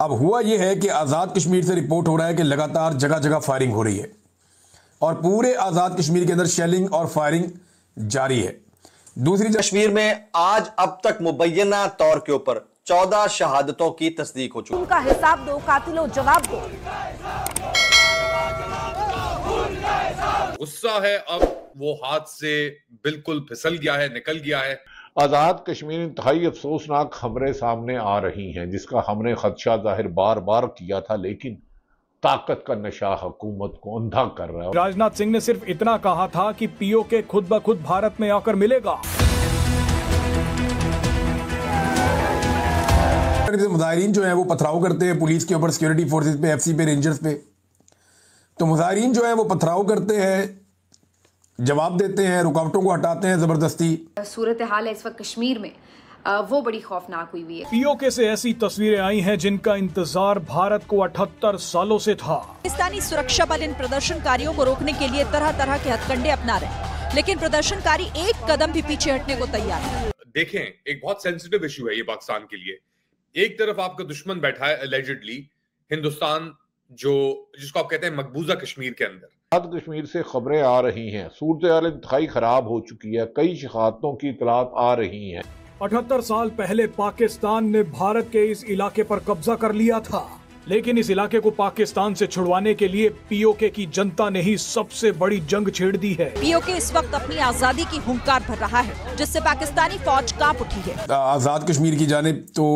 अब हुआ यह है कि आज़ाद कश्मीर से रिपोर्ट हो रहा है कि लगातार जगह जगह फायरिंग हो रही है और पूरे आज़ाद कश्मीर के अंदर शेलिंग और फायरिंग जारी है। दूसरी कश्मीर में आज अब तक मुबैना तौर के ऊपर 14 शहादतों की तस्दीक हो चुकी है। उनका हिसाब दो, कातिलों जवाब दो। गुस्सा है, अब वो हाथ से बिल्कुल फिसल गया है, निकल गया है। आज़ाद कश्मीर इंतहाई अफसोसनाक खबरें सामने आ रही हैं जिसका हमने खदशा जाहिर बार बार किया था, लेकिन ताकत का नशा हुकूमत को अंधा कर रहा है। राजनाथ सिंह ने सिर्फ इतना कहा था कि पीओके खुद ब खुद भारत में आकर मिलेगा। मुजाहिरीन जो है वो पथराव करते हैं पुलिस के ऊपर, सिक्योरिटी फोर्सेस पे, एफसी पे, रेंजर्स पे। तो मुजाहिरीन जो है वो पथराव करते हैं, जवाब देते हैं, रुकावटों को हटाते हैं जबरदस्ती। सूरत हाल है इस वक्त कश्मीर में वो बड़ी खौफनाक हुई हुई है। पीओके से ऐसी तस्वीरें आई हैं जिनका इंतजार भारत को 78 सालों से था। पाकिस्तानी सुरक्षा बल इन प्रदर्शनकारियों को रोकने के लिए तरह तरह के हथकंडे अपना रहे हैं, लेकिन प्रदर्शनकारी एक कदम भी पीछे हटने को तैयार है। देखें, एक बहुत सेंसिटिव इशू है ये पाकिस्तान के लिए। एक तरफ आपका दुश्मन बैठा है एलिजिडली हिंदुस्तान, जिसको आप कहते हैं मकबूजा कश्मीर के अंदर। आज़ाद कश्मीर से खबरें आ रही हैं, सूरत हाल इंतहाई खराब हो चुकी है, कई शहादतों की इतलात आ रही हैं। 78 साल पहले पाकिस्तान ने भारत के इस इलाके पर कब्जा कर लिया था, लेकिन इस इलाके को पाकिस्तान से छुड़वाने के लिए पीओके की जनता ने ही सबसे बड़ी जंग छेड़ दी है। पीओके इस वक्त अपनी आजादी की हुंकार भर रहा है, जिससे पाकिस्तानी फौज कांप उठी है। आजाद कश्मीर की जानिब तो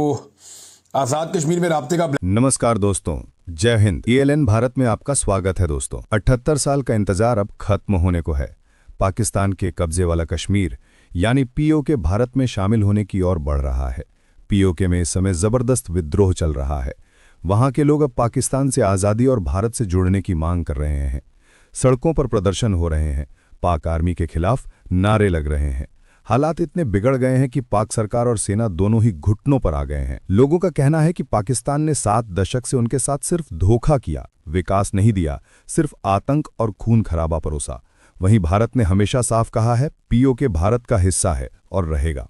आजाद कश्मीर में राब्ते का। नमस्कार दोस्तों, जय हिंद। ELN भारत में आपका स्वागत है दोस्तों। 78 साल का इंतजार अब खत्म होने को है। पाकिस्तान के कब्जे वाला कश्मीर यानी पीओके भारत में शामिल होने की ओर बढ़ रहा है। पीओके में इस समय जबरदस्त विद्रोह चल रहा है। वहां के लोग अब पाकिस्तान से आज़ादी और भारत से जुड़ने की मांग कर रहे हैं। सड़कों पर प्रदर्शन हो रहे हैं, पाक आर्मी के खिलाफ नारे लग रहे हैं। हालात इतने बिगड़ गए हैं कि पाक सरकार और सेना दोनों ही घुटनों पर आ गए हैं। लोगों का कहना है कि पाकिस्तान ने 7 दशक से उनके साथ सिर्फ धोखा किया, विकास नहीं दिया, सिर्फ आतंक और खून खराबा परोसा। वहीं भारत ने हमेशा साफ कहा है पीओके भारत का हिस्सा है और रहेगा।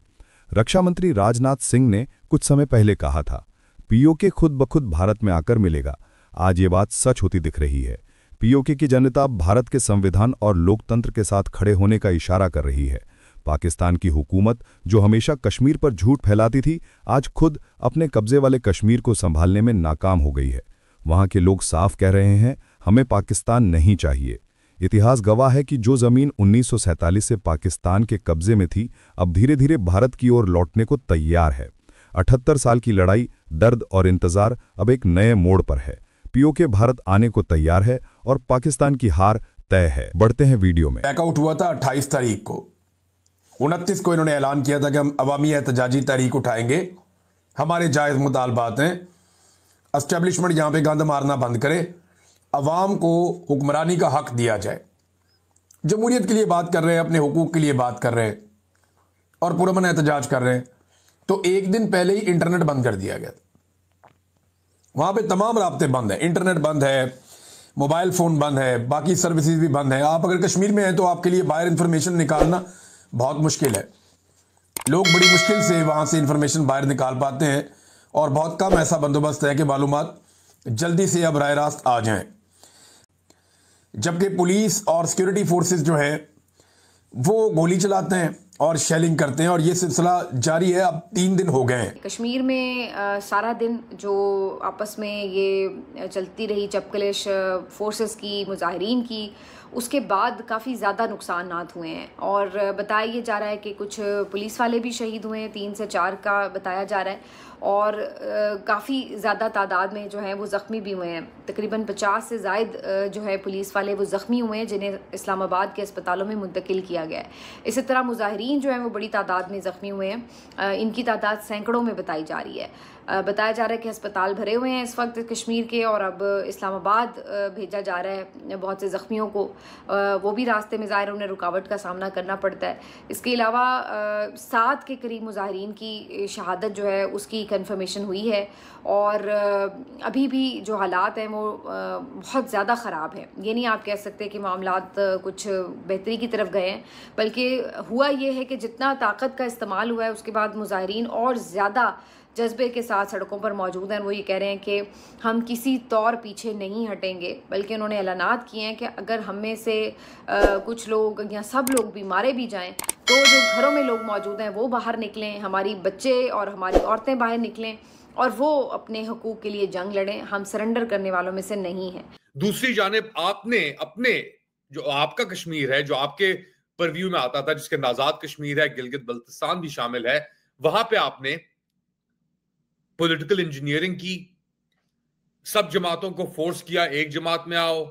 रक्षा मंत्री राजनाथ सिंह ने कुछ समय पहले कहा था पीओके खुद ब खुद भारत में आकर मिलेगा। आज ये बात सच होती दिख रही है। पीओके की जनता भारत के संविधान और लोकतंत्र के साथ खड़े होने का इशारा कर रही है। पाकिस्तान की हुकूमत जो हमेशा कश्मीर पर झूठ फैलाती थी, आज खुद अपने कब्जे वाले कश्मीर को संभालने में नाकाम हो गई है। वहां के लोग साफ कह रहे हैं हमें पाकिस्तान नहीं चाहिए। इतिहास गवाह है कि जो जमीन 1947 से पाकिस्तान के कब्जे में थी, अब धीरे धीरे भारत की ओर लौटने को तैयार है। 78 साल की लड़ाई, दर्द और इंतजार अब एक नए मोड़ पर है। पीओके भारत आने को तैयार है और पाकिस्तान की हार तय है। बढ़ते हैं वीडियो में। बैकआउट हुआ था 28 तारीख को। 29 को इन्होंने ऐलान किया था कि हम अवामी एहतजाजी तहरीक उठाएंगे, हमारे जायज़ मुतालबात हैं। एस्टेब्लिशमेंट यहाँ पे गंद मारना बंद करे, अवाम को हुक्मरानी का हक दिया जाए। जमहूरियत के लिए बात कर रहे हैं, अपने हुकूक के लिए बात कर रहे हैं और पुरअमन एहतजाज कर रहे हैं। तो एक दिन पहले ही इंटरनेट बंद कर दिया गया। वहाँ पे तमाम राब्ते बंद हैं, इंटरनेट बंद है, मोबाइल फ़ोन बंद है, बाकी सर्विसेज भी बंद हैं। आप अगर कश्मीर में हैं तो आपके लिए बाहर इंफॉर्मेशन निकालना बहुत मुश्किल है। लोग बड़ी मुश्किल से वहाँ से इंफॉर्मेशन बाहर निकाल पाते हैं और बहुत कम ऐसा बंदोबस्त है कि मालूमात जल्दी से अब राह रास्त आ जाएं। जबकि पुलिस और सिक्योरिटी फोर्सेस जो हैं वो गोली चलाते हैं और शेलिंग करते हैं और ये सिलसिला जारी है। अब 3 दिन हो गए हैं। कश्मीर में सारा दिन जो आपस में ये चलती रही चपकलिश फोर्सेस की, मुजाहिरीन की, उसके बाद काफ़ी ज़्यादा नुकसानात हुए हैं और बताया ये जा रहा है कि कुछ पुलिस वाले भी शहीद हुए हैं, 3 से 4 का बताया जा रहा है और काफ़ी ज़्यादा तादाद में जो है वो ज़ख्मी भी हुए हैं। तकरीबन 50 से ज़ायद जो है पुलिस वाले वो ज़ख्मी हुए हैं जिन्हें इस्लामाबाद के अस्पतालों में मुंतकिल किया गया है। इसी तरह मुजाहिरीन जो हैं वो बड़ी तादाद में ज़ख्मी हुए हैं। इनकी तादाद सैकड़ों में बताई जा रही है। बताया जा रहा है कि अस्पताल भरे हुए हैं इस वक्त कश्मीर के और अब इस्लामाबाद भेजा जा रहा है बहुत से ज़ख्मियों को। वो भी रास्ते में ज़ाहिर उन्हें रुकावट का सामना करना पड़ता है। इसके अलावा 7 के करीब मुजाहिरीन की शहादत जो है उसकी कन्फर्मेशन हुई है और अभी भी जो हालात हैं वो बहुत ज़्यादा ख़राब हैं। ये नहीं आप कह सकते कि मामलात कुछ बेहतरी की तरफ गए हैं, बल्कि हुआ ये है कि जितना ताकत का इस्तेमाल हुआ है उसके बाद मुजाहिरीन और ज़्यादा जज्बे के साथ सड़कों पर मौजूद हैं। वो ये कह रहे हैं कि हम किसी तौर पीछे नहीं हटेंगे, बल्कि उन्होंने ऐलानात किए हैं कि अगर हम में से कुछ लोग या सब लोग भी मारे भी जाएं तो जो घरों में लोग मौजूद हैं वो बाहर निकलें, हमारी बच्चे और हमारी औरतें बाहर निकलें और वो अपने हकूक़ के लिए जंग लड़ें। हम सरेंडर करने वालों में से नहीं हैं। दूसरी जानिब आपने अपने जो आपका कश्मीर है, जो आपके परव्यू में आता था, जिसके अंदर आजाद कश्मीर है, गिलगित बल्तिस्तान भी शामिल है, वहां पे आपने पॉलिटिकल इंजीनियरिंग की, सब जमातों को फोर्स किया, एक जमात में आओ,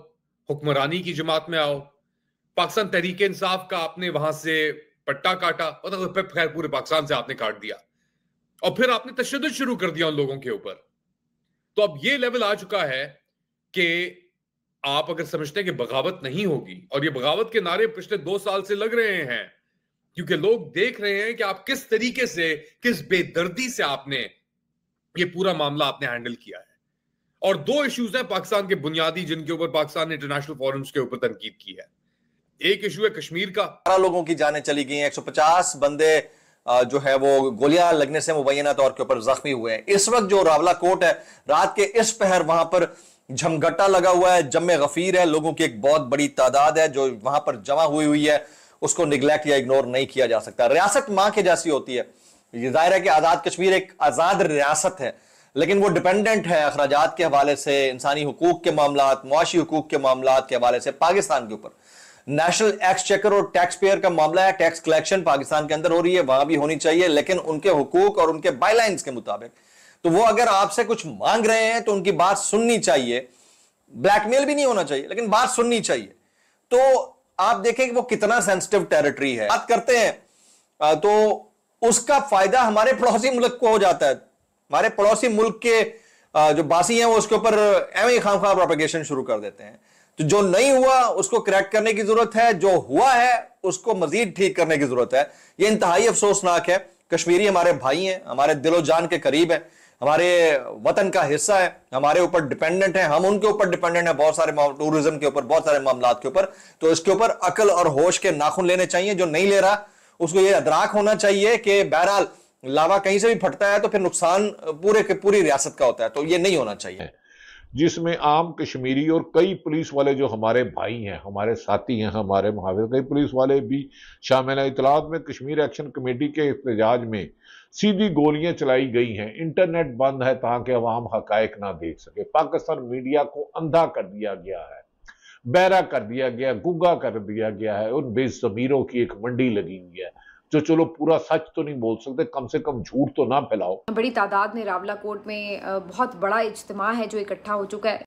हुक्मरानी की जमात में आओ। पाकिस्तान तहरीक इंसाफ का आपने वहां से पट्टा काटा, मतलब खैर पूरे पाकिस्तान से आपने काट दिया, और फिर आपने तशद्दुद शुरू कर दिया उन लोगों के ऊपर। तो अब ये लेवल आ चुका है कि आप अगर समझते हैं कि बगावत नहीं होगी, और ये बगावत के नारे पिछले 2 साल से लग रहे हैं, क्योंकि लोग देख रहे हैं कि आप किस तरीके से, किस बेदर्दी से आपने ये पूरा मामला आपने हैंडल किया है। और 2 इश्यूज हैं पाकिस्तान के बुनियादी, जिनके ऊपर पाकिस्तान ने इंटरनेशनल फोरम्स के ऊपर तनकीद की है। एक इशू है कश्मीर का, 12 लोगों की जानें चली गई हैं, 150 बंदे जो है वो गोलियां लगने से मुबैना तौर के ऊपर जख्मी हुए हैं। इस वक्त जो रावला कोट है, रात के इस पहर वहां पर झमघट्टा लगा हुआ है, जम्मे गफीर है, लोगों की एक बहुत बड़ी तादाद है जो वहां पर जमा हुई है, उसको निगलेक्ट या इग्नोर नहीं किया जा सकता। रियासत मां के जैसी होती है। ये जाहिर है कि आजाद कश्मीर एक आजाद रियासत है, लेकिन वो डिपेंडेंट है अखराजात के हवाले से, इंसानी हुकूक के मामलात, मुआशी हुकूक के मामलात के हवाले से पाकिस्तान के ऊपर। नेशनल एक्सचेकर और टैक्स पेयर का मामला है, टैक्स कलेक्शन पाकिस्तान के अंदर हो रही है, वहां भी होनी चाहिए, लेकिन उनके हुकूक और उनके बायलाइंस के मुताबिक। तो वो अगर आपसे कुछ मांग रहे हैं तो उनकी बात सुननी चाहिए, ब्लैकमेल भी नहीं होना चाहिए, लेकिन बात सुननी चाहिए। तो आप देखें कि वो कितना सेंसिटिव टेरिटरी है। बात करते हैं तो उसका फायदा हमारे पड़ोसी मुल्क को हो जाता है। हमारे पड़ोसी मुल्क के जो बासी हैं वो उसके ऊपर एवं खामखा प्रोपेगेशन शुरू कर देते हैं। तो जो नहीं हुआ उसको करेक्ट करने की जरूरत है, जो हुआ है उसको मजीद ठीक करने की जरूरत है। ये इंतहाई अफसोसनाक है। कश्मीरी हमारे भाई हैं, हमारे दिलो जान के करीब है, हमारे वतन का हिस्सा है, हमारे ऊपर डिपेंडेंट है, हम उनके ऊपर डिपेंडेंट है बहुत सारे टूरिज्म के ऊपर, बहुत सारे मामलात के ऊपर। तो इसके ऊपर अकल और होश के नाखून लेने चाहिए। जो नहीं ले रहा उसको ये अदराक होना चाहिए कि बहरहाल लावा कहीं से भी फटता है तो फिर नुकसान पूरे के पूरी रियासत का होता है, तो ये नहीं होना चाहिए। जिसमें आम कश्मीरी और कई पुलिस वाले जो हमारे भाई हैं, हमारे साथी हैं, हमारे मुहाविर, कई पुलिस वाले भी शामिल हैं। इतलात में कश्मीर एक्शन कमेटी के एहतजाज में सीधी गोलियां चलाई गई हैं, इंटरनेट बंद है ताकि अवाम हकायक ना देख सके। पाकिस्तान मीडिया को अंधा कर दिया गया है, बहरा कर दिया गया, गुंगा कर दिया गया है। उन बेज़मीरों की एक मंडी लगी हुई है जो चलो पूरा सच तो नहीं बोल सकते, कम से कम झूठ तो ना फैलाओ। बड़ी तादाद में रावला कोट में बहुत बड़ा इज्तिमा है जो इकट्ठा हो चुका है।